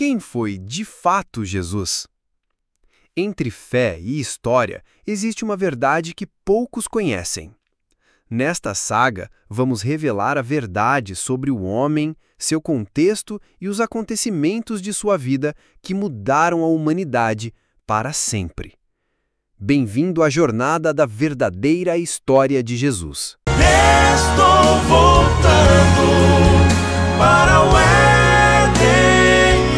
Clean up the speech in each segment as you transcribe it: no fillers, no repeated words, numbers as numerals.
Quem foi de fato Jesus? Entre fé e história, existe uma verdade que poucos conhecem. Nesta saga, vamos revelar a verdade sobre o homem, seu contexto e os acontecimentos de sua vida que mudaram a humanidade para sempre. Bem-vindo à jornada da verdadeira história de Jesus. Estou voltando para o Éden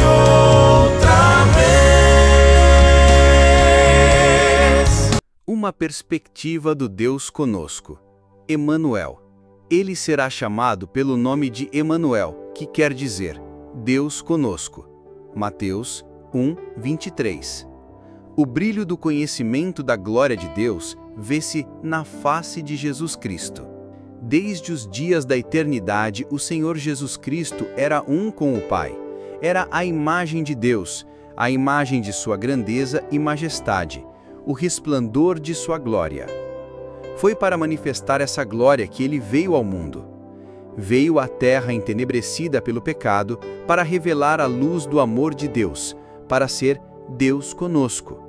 outra vez. Uma perspectiva do Deus conosco. Emanuel. Ele será chamado pelo nome de Emanuel, que quer dizer Deus conosco. Mateus 1:23. O brilho do conhecimento da glória de Deus vê-se na face de Jesus Cristo. Desde os dias da eternidade, o Senhor Jesus Cristo era um com o Pai. Era a imagem de Deus, a imagem de sua grandeza e majestade, o resplandor de sua glória. Foi para manifestar essa glória que ele veio ao mundo. Veio à terra entenebrecida pelo pecado para revelar a luz do amor de Deus, para ser Deus conosco.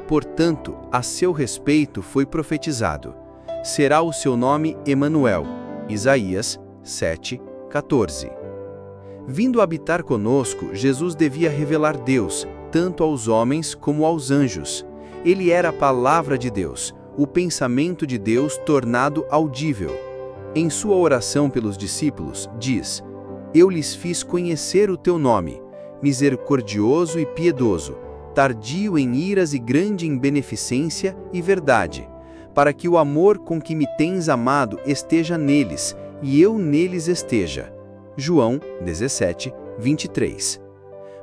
Portanto, a seu respeito foi profetizado: será o seu nome Emanuel. Isaías 7:14. Vindo habitar conosco, Jesus devia revelar Deus, tanto aos homens como aos anjos. Ele era a palavra de Deus, o pensamento de Deus tornado audível. Em sua oração pelos discípulos, diz: Eu lhes fiz conhecer o teu nome, misericordioso e piedoso, tardio em iras e grande em beneficência e verdade, para que o amor com que me tens amado esteja neles, e eu neles esteja. João 17:23.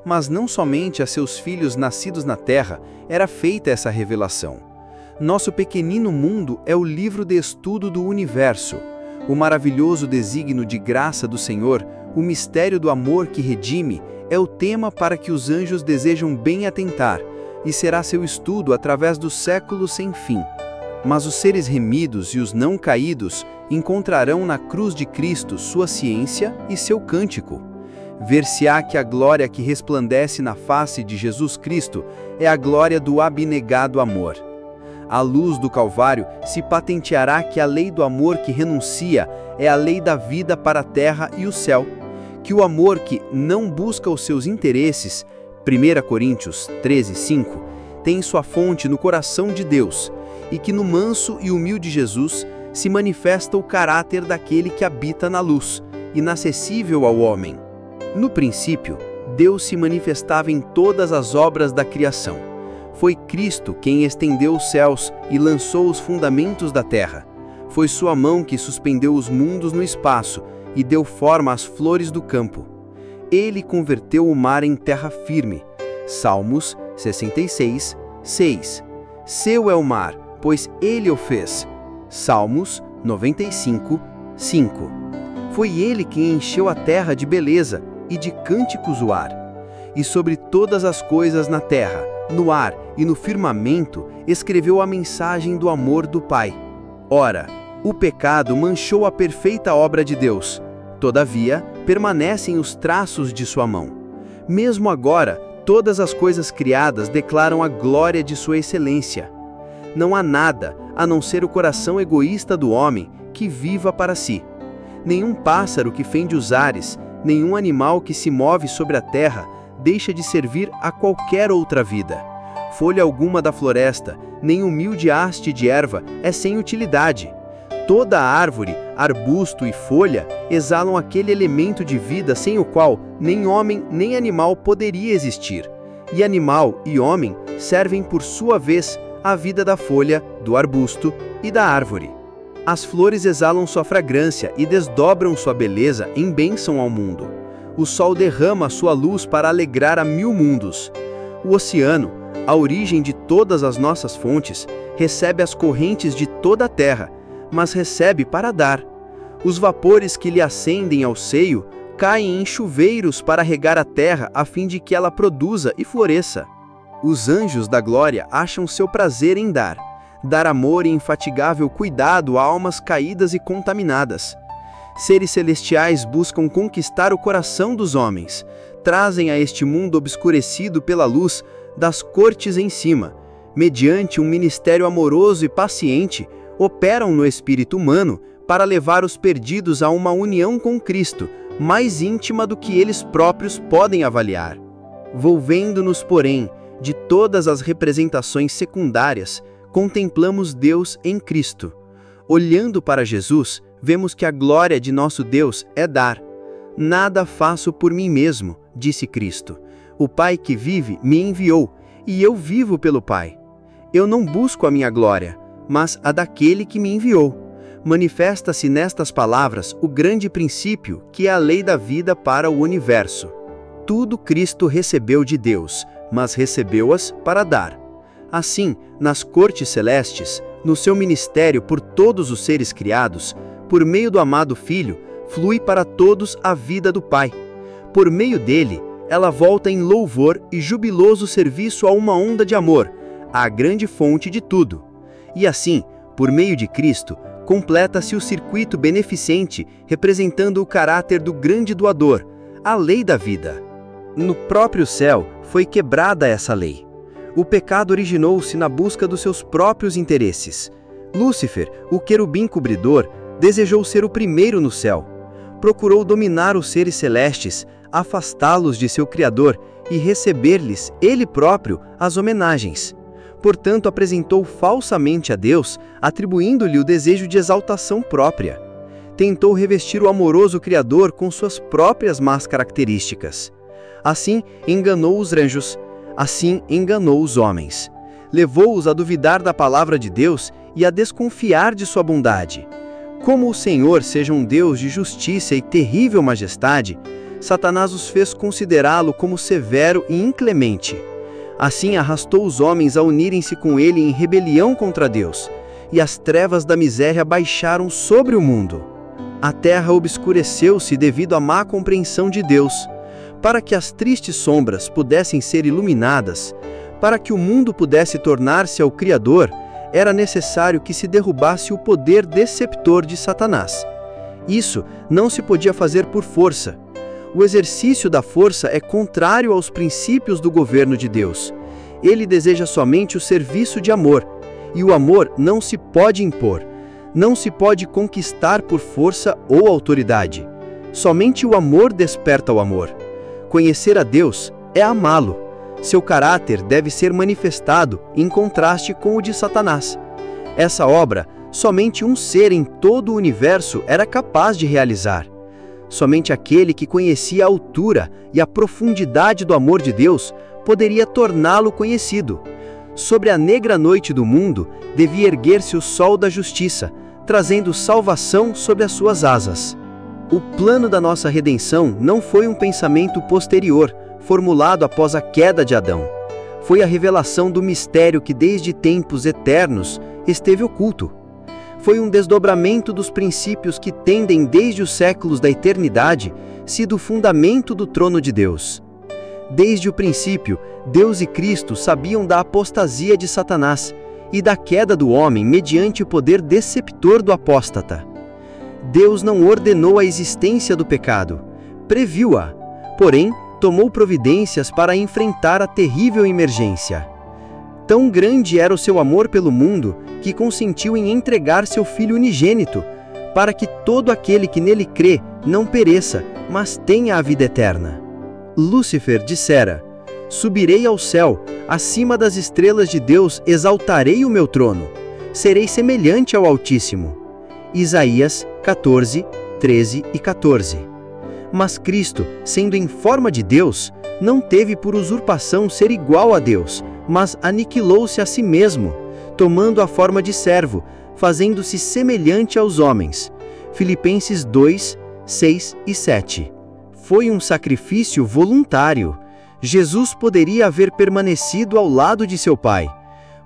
Mas não somente a seus filhos nascidos na terra era feita essa revelação. Nosso pequenino mundo é o livro de estudo do universo, o maravilhoso desígnio de graça do Senhor, o mistério do amor que redime, é o tema para que os anjos desejam bem atentar, e será seu estudo através dos séculos sem fim. Mas os seres remidos e os não caídos encontrarão na cruz de Cristo sua ciência e seu cântico. Ver-se-á que a glória que resplandece na face de Jesus Cristo é a glória do abnegado amor. À luz do Calvário se patenteará que a lei do amor que renuncia é a lei da vida para a terra e o céu, que o amor que não busca os seus interesses, 1 Coríntios 13:5, tem sua fonte no coração de Deus, e que no manso e humilde Jesus se manifesta o caráter daquele que habita na luz, inacessível ao homem. No princípio, Deus se manifestava em todas as obras da criação. Foi Cristo quem estendeu os céus e lançou os fundamentos da terra. Foi sua mão que suspendeu os mundos no espaço e deu forma às flores do campo. Ele converteu o mar em terra firme. Salmos 66:6. Seu é o mar, pois ele o fez. Salmos 95:5. Foi ele quem encheu a terra de beleza e de cânticos o ar. E sobre todas as coisas na terra, no ar e no firmamento, escreveu a mensagem do amor do Pai. Ora, o pecado manchou a perfeita obra de Deus. Todavia, permanecem os traços de sua mão. Mesmo agora, todas as coisas criadas declaram a glória de sua excelência. Não há nada, a não ser o coração egoísta do homem, que viva para si. Nenhum pássaro que fende os ares, nenhum animal que se move sobre a terra, deixa de servir a qualquer outra vida. Folha alguma da floresta, nem humilde haste de erva é sem utilidade. Toda árvore, arbusto e folha exalam aquele elemento de vida sem o qual nem homem nem animal poderia existir. E animal e homem servem por sua vez a vida da folha, do arbusto e da árvore. As flores exalam sua fragrância e desdobram sua beleza em bênção ao mundo. O sol derrama sua luz para alegrar a 1000 mundos. O oceano, a origem de todas as nossas fontes, recebe as correntes de toda a terra, mas recebe para dar. Os vapores que lhe ascendem ao seio caem em chuveiros para regar a terra a fim de que ela produza e floresça. Os anjos da glória acham seu prazer em dar amor e infatigável cuidado a almas caídas e contaminadas. Seres celestiais buscam conquistar o coração dos homens, trazem a este mundo obscurecido pela luz das cortes em cima, mediante um ministério amoroso e paciente, operam no espírito humano para levar os perdidos a uma união com Cristo, mais íntima do que eles próprios podem avaliar. Volvendo-nos, porém, de todas as representações secundárias, contemplamos Deus em Cristo. Olhando para Jesus, vemos que a glória de nosso Deus é dar. Nada faço por mim mesmo, disse Cristo. O Pai que vive me enviou, e eu vivo pelo Pai. Eu não busco a minha glória, mas a daquele que me enviou. Manifesta-se nestas palavras o grande princípio que é a lei da vida para o universo. Tudo Cristo recebeu de Deus, mas recebeu-as para dar. Assim, nas cortes celestes, no seu ministério por todos os seres criados, por meio do amado Filho, flui para todos a vida do Pai. Por meio dele, ela volta em louvor e jubiloso serviço a uma onda de amor, a grande fonte de tudo. E assim, por meio de Cristo, completa-se o circuito beneficente, representando o caráter do grande doador, a lei da vida. No próprio céu foi quebrada essa lei. O pecado originou-se na busca dos seus próprios interesses. Lúcifer, o querubim cobridor, desejou ser o primeiro no céu. Procurou dominar os seres celestes, afastá-los de seu Criador e receber-lhes, ele próprio, as homenagens. Portanto, apresentou falsamente a Deus, atribuindo-lhe o desejo de exaltação própria. Tentou revestir o amoroso Criador com suas próprias más características. Assim, enganou os anjos. Assim, enganou os homens. Levou-os a duvidar da palavra de Deus e a desconfiar de sua bondade. Como o Senhor seja um Deus de justiça e terrível majestade, Satanás os fez considerá-lo como severo e inclemente. Assim arrastou os homens a unirem-se com ele em rebelião contra Deus, e as trevas da miséria baixaram sobre o mundo. A terra obscureceu-se devido à má compreensão de Deus. Para que as tristes sombras pudessem ser iluminadas, para que o mundo pudesse tornar-se ao Criador, era necessário que se derrubasse o poder deceptor de Satanás. Isso não se podia fazer por força. O exercício da força é contrário aos princípios do governo de Deus. Ele deseja somente o serviço de amor, e o amor não se pode impor, não se pode conquistar por força ou autoridade. Somente o amor desperta o amor. Conhecer a Deus é amá-lo. Seu caráter deve ser manifestado em contraste com o de Satanás. Essa obra, somente um ser em todo o universo era capaz de realizar. Somente aquele que conhecia a altura e a profundidade do amor de Deus poderia torná-lo conhecido. Sobre a negra noite do mundo devia erguer-se o sol da justiça, trazendo salvação sobre as suas asas. O plano da nossa redenção não foi um pensamento posterior, formulado após a queda de Adão. Foi a revelação do mistério que desde tempos eternos esteve oculto. Foi um desdobramento dos princípios que tendem desde os séculos da eternidade sido o fundamento do trono de Deus. Desde o princípio, Deus e Cristo sabiam da apostasia de Satanás e da queda do homem mediante o poder deceptor do apóstata. Deus não ordenou a existência do pecado, previu-a, porém, tomou providências para enfrentar a terrível emergência. Tão grande era o seu amor pelo mundo, que consentiu em entregar seu Filho unigênito, para que todo aquele que nele crê não pereça, mas tenha a vida eterna. Lúcifer dissera: subirei ao céu, acima das estrelas de Deus exaltarei o meu trono, serei semelhante ao Altíssimo. Isaías 14, 13 e 14. Mas Cristo, sendo em forma de Deus, não teve por usurpação ser igual a Deus, mas aniquilou-se a si mesmo, tomando a forma de servo, fazendo-se semelhante aos homens. Filipenses 2, 6 e 7. Foi um sacrifício voluntário. Jesus poderia haver permanecido ao lado de seu Pai.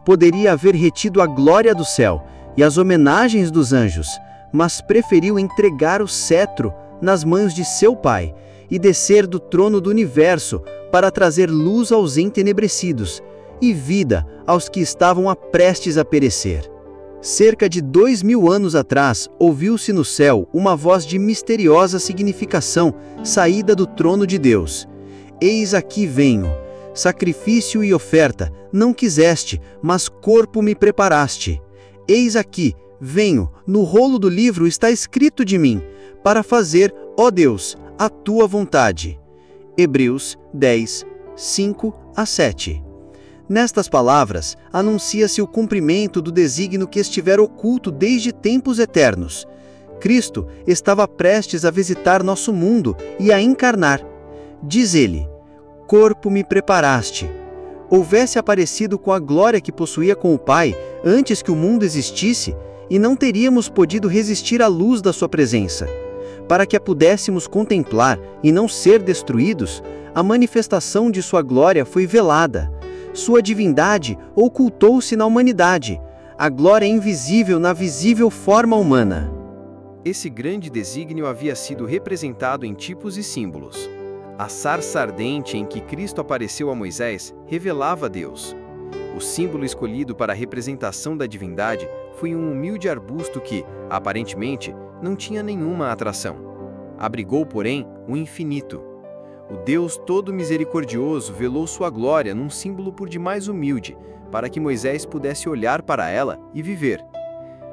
Poderia haver retido a glória do céu e as homenagens dos anjos, mas preferiu entregar o cetro nas mãos de seu Pai e descer do trono do universo para trazer luz aos entenebrecidos e vida aos que estavam prestes a perecer. Cerca de 2000 anos atrás, ouviu-se no céu uma voz de misteriosa significação, saída do trono de Deus. Eis aqui venho. Sacrifício e oferta não quiseste, mas corpo me preparaste. Eis aqui, venho, no rolo do livro está escrito de mim, para fazer, ó Deus, a tua vontade. Hebreus 10, 5-7. Nestas palavras, anuncia-se o cumprimento do desígnio que estivera oculto desde tempos eternos. Cristo estava prestes a visitar nosso mundo e a encarnar. Diz ele: corpo me preparaste. Houvesse aparecido com a glória que possuía com o Pai antes que o mundo existisse, e não teríamos podido resistir à luz da sua presença. Para que a pudéssemos contemplar e não ser destruídos, a manifestação de sua glória foi velada. Sua divindade ocultou-se na humanidade, a glória invisível na visível forma humana. Esse grande desígnio havia sido representado em tipos e símbolos. A sarça ardente em que Cristo apareceu a Moisés revelava Deus. O símbolo escolhido para a representação da divindade foi um humilde arbusto que, aparentemente, não tinha nenhuma atração. Abrigou, porém, o infinito. O Deus todo misericordioso velou sua glória num símbolo por demais humilde, para que Moisés pudesse olhar para ela e viver.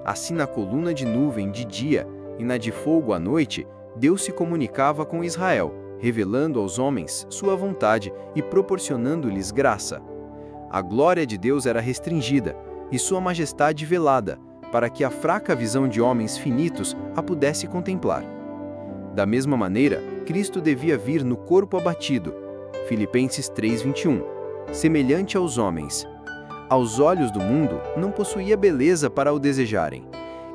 Assim, na coluna de nuvem de dia e na de fogo à noite, Deus se comunicava com Israel, revelando aos homens sua vontade e proporcionando-lhes graça. A glória de Deus era restringida e sua majestade velada, para que a fraca visão de homens finitos a pudesse contemplar. Da mesma maneira, Cristo devia vir no corpo abatido, Filipenses 3:21, semelhante aos homens. Aos olhos do mundo, não possuía beleza para o desejarem.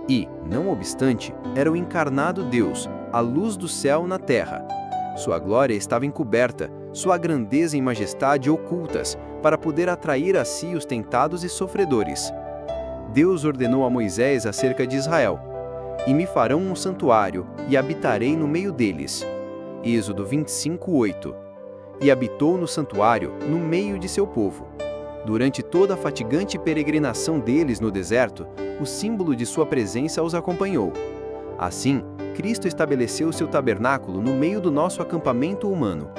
E, não obstante, era o encarnado Deus, a luz do céu na terra. Sua glória estava encoberta, sua grandeza e majestade ocultas, para poder atrair a si os tentados e sofredores. Deus ordenou a Moisés acerca de Israel: e me farão um santuário, e habitarei no meio deles. Êxodo 25:8. E habitou no santuário, no meio de seu povo. Durante toda a fatigante peregrinação deles no deserto, o símbolo de sua presença os acompanhou. Assim, Cristo estabeleceu seu tabernáculo no meio do nosso acampamento humano.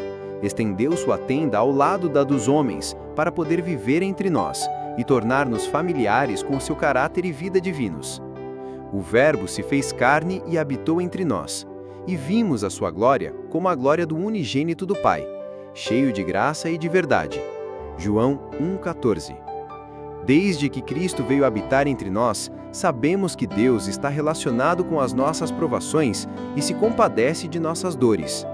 Estendeu sua tenda ao lado da dos homens, para poder viver entre nós, e tornar-nos familiares com seu caráter e vida divinos. O Verbo se fez carne e habitou entre nós, e vimos a sua glória como a glória do unigênito do Pai, cheio de graça e de verdade. João 1,14. Desde que Cristo veio habitar entre nós, sabemos que Deus está relacionado com as nossas provações e se compadece de nossas dores.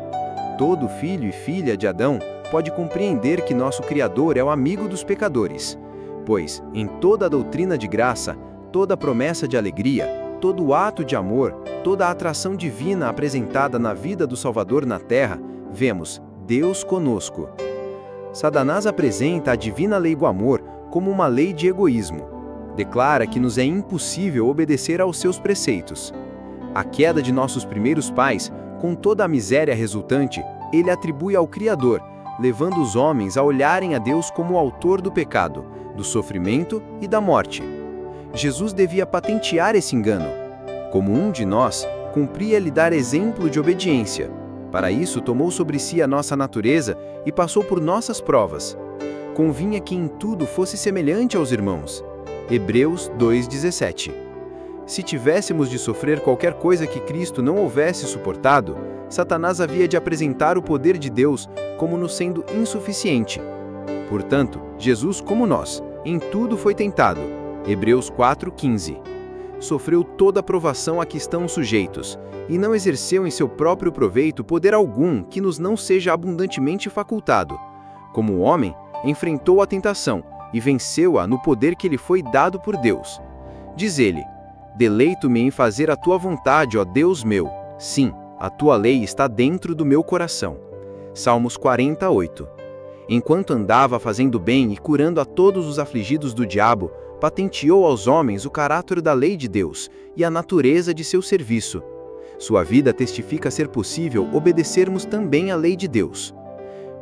Todo filho e filha de Adão pode compreender que nosso Criador é o amigo dos pecadores, pois, em toda a doutrina de graça, toda a promessa de alegria, todo ato de amor, toda a atração divina apresentada na vida do Salvador na terra, vemos Deus conosco. Satanás apresenta a divina lei do amor como uma lei de egoísmo. Declara que nos é impossível obedecer aos seus preceitos. A queda de nossos primeiros pais, com toda a miséria resultante, ele atribui ao Criador, levando os homens a olharem a Deus como o autor do pecado, do sofrimento e da morte. Jesus devia patentear esse engano. Como um de nós, cumpria-lhe dar exemplo de obediência. Para isso, tomou sobre si a nossa natureza e passou por nossas provas. Convinha que em tudo fosse semelhante aos irmãos. Hebreus 2,17. Se tivéssemos de sofrer qualquer coisa que Cristo não houvesse suportado, Satanás havia de apresentar o poder de Deus como nos sendo insuficiente. Portanto, Jesus, como nós, em tudo foi tentado. Hebreus 4,15. Sofreu toda a provação a que estamos sujeitos, e não exerceu em seu próprio proveito poder algum que nos não seja abundantemente facultado. Como homem, enfrentou a tentação, e venceu-a no poder que lhe foi dado por Deus. Diz ele: deleito-me em fazer a tua vontade, ó Deus meu. Sim, a tua lei está dentro do meu coração. Salmos 48. Enquanto andava fazendo bem e curando a todos os afligidos do diabo, patenteou aos homens o caráter da lei de Deus e a natureza de seu serviço. Sua vida testifica ser possível obedecermos também à lei de Deus.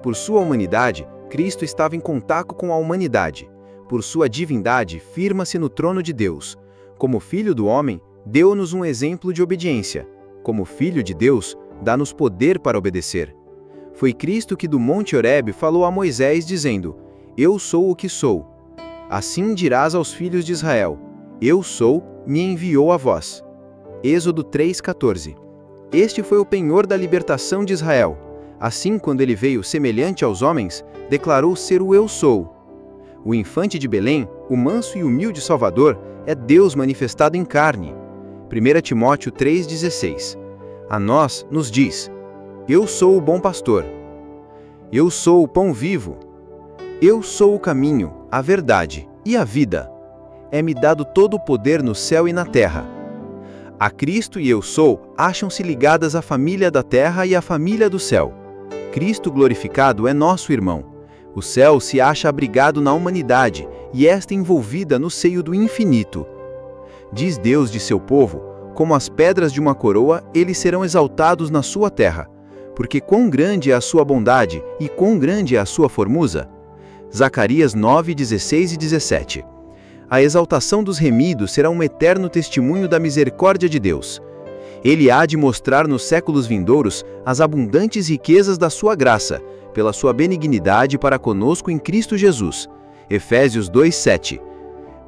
Por sua humanidade, Cristo estava em contato com a humanidade. Por sua divindade, firma-se no trono de Deus. Como filho do homem, deu-nos um exemplo de obediência. Como filho de Deus, dá-nos poder para obedecer. Foi Cristo que do Monte Horebe falou a Moisés dizendo: Eu sou o que sou. Assim dirás aos filhos de Israel: Eu sou, me enviou a vós. Êxodo 3,14. Este foi o penhor da libertação de Israel. Assim, quando ele veio semelhante aos homens, declarou ser o Eu sou. O infante de Belém, o manso e humilde Salvador, é Deus manifestado em carne. 1 Timóteo 3,16. A nós nos diz: Eu sou o bom pastor. Eu sou o pão vivo. Eu sou o caminho, a verdade e a vida. É-me dado todo o poder no céu e na terra. A Cristo e Eu sou acham-se ligadas à família da terra e à família do céu. Cristo glorificado é nosso irmão. O céu se acha abrigado na humanidade e esta envolvida no seio do infinito. Diz Deus de seu povo: como as pedras de uma coroa, eles serão exaltados na sua terra. Porque quão grande é a sua bondade e quão grande é a sua formosura. Zacarias 9, 16 e 17. A exaltação dos remidos será um eterno testemunho da misericórdia de Deus. Ele há de mostrar nos séculos vindouros as abundantes riquezas da sua graça, pela sua benignidade para conosco em Cristo Jesus. Efésios 2, 7.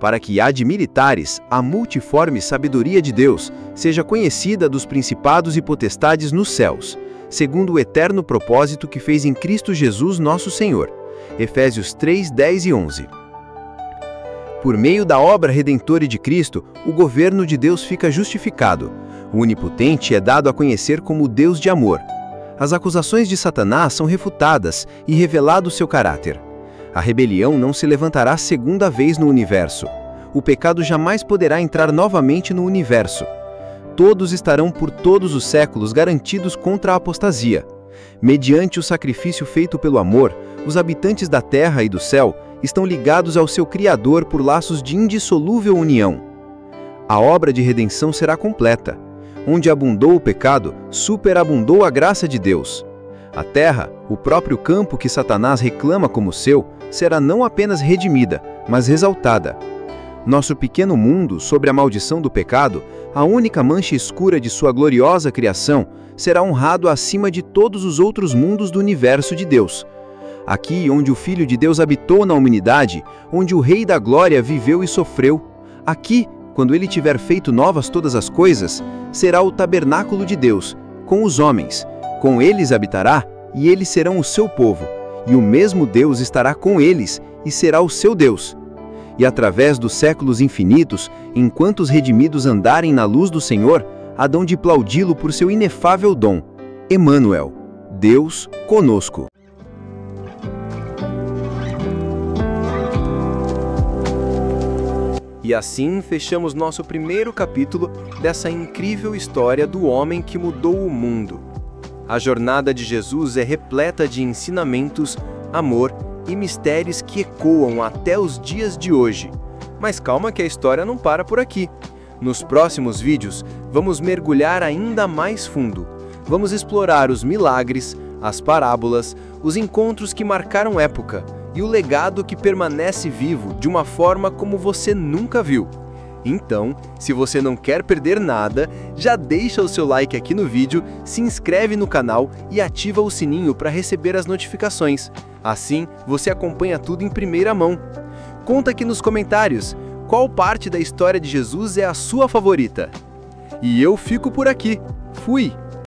Para que há de militares, a multiforme sabedoria de Deus seja conhecida dos principados e potestades nos céus, segundo o eterno propósito que fez em Cristo Jesus nosso Senhor. Efésios 3, 10 e 11. Por meio da obra redentora de Cristo, o governo de Deus fica justificado. O Onipotente é dado a conhecer como o Deus de amor. As acusações de Satanás são refutadas e revelado seu caráter. A rebelião não se levantará segunda vez no universo. O pecado jamais poderá entrar novamente no universo. Todos estarão por todos os séculos garantidos contra a apostasia. Mediante o sacrifício feito pelo amor, os habitantes da terra e do céu estão ligados ao seu Criador por laços de indissolúvel união. A obra de redenção será completa. Onde abundou o pecado, superabundou a graça de Deus. A terra, o próprio campo que Satanás reclama como seu, será não apenas redimida, mas exaltada. Nosso pequeno mundo, sob a maldição do pecado, a única mancha escura de sua gloriosa criação, será honrado acima de todos os outros mundos do universo de Deus. Aqui, onde o Filho de Deus habitou na humanidade, onde o Rei da Glória viveu e sofreu. Aqui, quando ele tiver feito novas todas as coisas, será o tabernáculo de Deus, com os homens. Com eles habitará, e eles serão o seu povo. E o mesmo Deus estará com eles, e será o seu Deus. E através dos séculos infinitos, enquanto os redimidos andarem na luz do Senhor, hão de aplaudi-lo por seu inefável dom. Emmanuel, Deus conosco. E assim fechamos nosso primeiro capítulo dessa incrível história do homem que mudou o mundo. A jornada de Jesus é repleta de ensinamentos, amor e mistérios que ecoam até os dias de hoje. Mas calma que a história não para por aqui. Nos próximos vídeos, vamos mergulhar ainda mais fundo. Vamos explorar os milagres, as parábolas, os encontros que marcaram época e o legado que permanece vivo de uma forma como você nunca viu. Então, se você não quer perder nada, já deixa o seu like aqui no vídeo, se inscreve no canal e ativa o sininho para receber as notificações. Assim, você acompanha tudo em primeira mão. Conta aqui nos comentários qual parte da história de Jesus é a sua favorita. E eu fico por aqui. Fui!